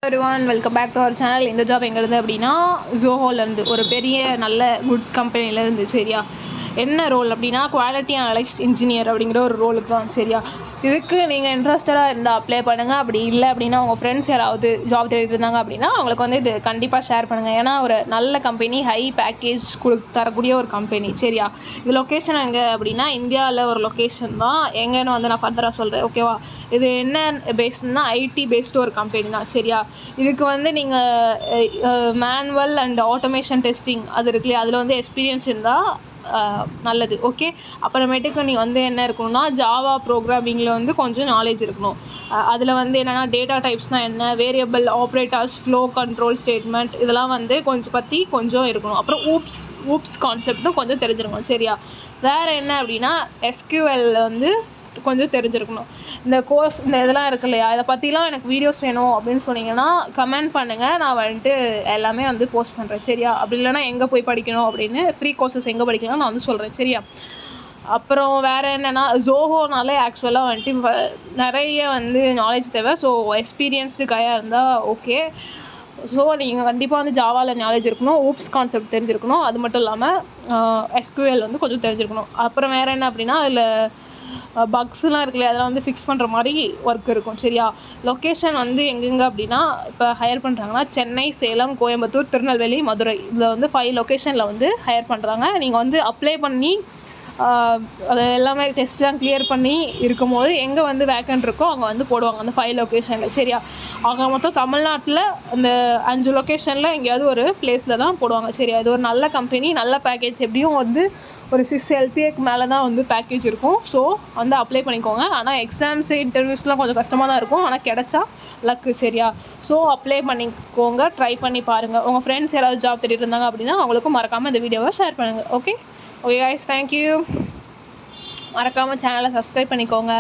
everyone, welcome back to our channel. இந்த job எங்க இருந்து அப்படின்னா ஜோஹோல இருந்து ஒரு பெரிய நல்ல குட் கம்பெனில இருந்து. சரியா, என்ன ரோல் அப்படின்னா குவாலிட்டி அனலிஸ்ட் இன்ஜினியர் அப்படிங்கிற ஒரு ரோலுக்கு தான். சரியா, இதுக்கு நீங்கள் இன்ட்ரெஸ்டடாக இருந்தால் அப்ளை பண்ணுங்கள். அப்படி இல்லை அப்படின்னா உங்கள் ஃப்ரெண்ட்ஸ் யாராவது ஜாப் தேடிட்டு இருந்தாங்க அப்படின்னா அவங்களுக்கு வந்து இது கண்டிப்பாக ஷேர் பண்ணுங்கள். ஏன்னா ஒரு நல்ல கம்பெனி, ஹை பேக்கேஜ் தரக்கூடிய ஒரு கம்பெனி. சரியா, இது லொக்கேஷன் எங்கே அப்படின்னா இந்தியாவில் ஒரு லொக்கேஷன் தான். எங்கேன்னு வந்து நான் ஃபர்தராக சொல்கிறேன். ஓகேவா, இது என்ன பேஸ்டுன்னா ஐடி பேஸ்டு ஒரு கம்பெனி தான். சரியா, இதுக்கு வந்து நீங்கள் மேனுவல் அண்ட் ஆட்டோமேஷன் டெஸ்டிங் அது இருக்குல்லையா, அதில் வந்து எக்ஸ்பீரியன்ஸ் இருந்தால் நல்லது. ஓகே, அப்புறமேட்டுக்கு நீ வந்து என்ன இருக்கணும்னா ஜாவா ப்ரோக்ராமிங்கில் வந்து கொஞ்சம் நாலேஜ் இருக்கணும். அதில் வந்து என்னென்னா டேட்டா டைப்ஸ்னால் என்ன, variable operators, flow control statement, இதெல்லாம் வந்து கொஞ்சம் இருக்கணும். அப்புறம் ஊப்ஸ் கான்செப்ட்டும் கொஞ்சம் தெரிஞ்சிருக்கணும். சரியா, வேறு என்ன அப்படின்னா எஸ்கியூஎல் வந்து கொஞ்சம் தெரிஞ்சிருக்கணும். இந்த கோர்ஸ் இந்த இதெல்லாம் இருக்கு இல்லையா, இதை பற்றிலாம் எனக்கு வீடியோஸ் வேணும் அப்படின்னு சொன்னீங்கன்னா கமெண்ட் பண்ணுங்கள். நான் வந்துட்டு எல்லாமே வந்து போஸ்ட் பண்ணுறேன். சரியா, அப்படி இல்லைனா எங்கே போய் படிக்கணும் அப்படின்னு ஃப்ரீ கோர்சஸ் எங்கே படிக்கலாம் நான் வந்து சொல்கிறேன். சரியா, அப்புறம் வேறு என்னென்னா ஜோஹோனாலே ஆக்சுவலாக வந்துட்டு நிறைய வந்து நாலேஜ் தேவை. ஸோ எக்ஸ்பீரியன்ஸ்டு கையாக இருந்தால் ஓகே. ஸோ நீங்கள் கண்டிப்பாக வந்து ஜாவாவில் நாலேஜ் இருக்கணும், ஊப்ஸ் கான்செப்ட் தெரிஞ்சிருக்கணும். அது மட்டும் இல்லாமல் எஸ்கியூஎல் வந்து கொஞ்சம் தெரிஞ்சிருக்கணும். அப்புறம் வேறு என்ன அப்படின்னா அதில் பக்ஸ்லாம் இருக்குல்லையா, அதெல்லாம் வந்து ஃபிக்ஸ் பண்ணுற மாதிரி ஒர்க் இருக்கும். சரியா, லொக்கேஷன் வந்து எங்கெங்கே அப்படின்னா இப்போ ஹையர் பண்ணுறாங்கன்னா சென்னை, சேலம், கோயம்புத்தூர், திருநெல்வேலி, மதுரை, இதில் வந்து 5 லொக்கேஷனில் வந்து ஹையர் பண்ணுறாங்க. நீங்கள் வந்து அப்ளை பண்ணி அது எல்லாமே டெஸ்ட்லாம் கிளியர் பண்ணி இருக்கும்போது எங்கே வந்து வேக்கன்ட் இருக்கோ அங்கே வந்து போடுவாங்க அந்த 5 லொக்கேஷனில். சரியா, அங்கே மொத்தம் தமிழ்நாட்டில் அந்த 5 லொக்கேஷனில் எங்கேயாவது ஒரு பிளேஸில் தான் போடுவாங்க. சரியா, இது ஒரு நல்ல கம்பெனி, நல்ல பேக்கேஜ், எப்படியும் வந்து ஒரு 6 LPAக்கு மேலே தான் வந்து பேக்கேஜ் இருக்கும். ஸோ வந்து அப்ளை பண்ணிக்கோங்க. ஆனால் எக்ஸாம்ஸ் இன்டர்வியூஸ்லாம் கொஞ்சம் கஷ்டமாக தான் இருக்கும், ஆனால் கிடைச்சா லக்கு. சரியா, ஸோ அப்ளை பண்ணிக்கோங்க, ட்ரை பண்ணி பாருங்கள். உங்கள் ஃப்ரெண்ட்ஸ் யாராவது ஜாப் தேடிட்டு இருந்தாங்க அப்படின்னா அவங்களுக்கும் மறக்காமல் இந்த வீடியோவை ஷேர் பண்ணுங்கள். Okay guys, thank you. மறக்காமல் சேனலை சப்ஸ்கிரைப் பண்ணிக்கோங்க.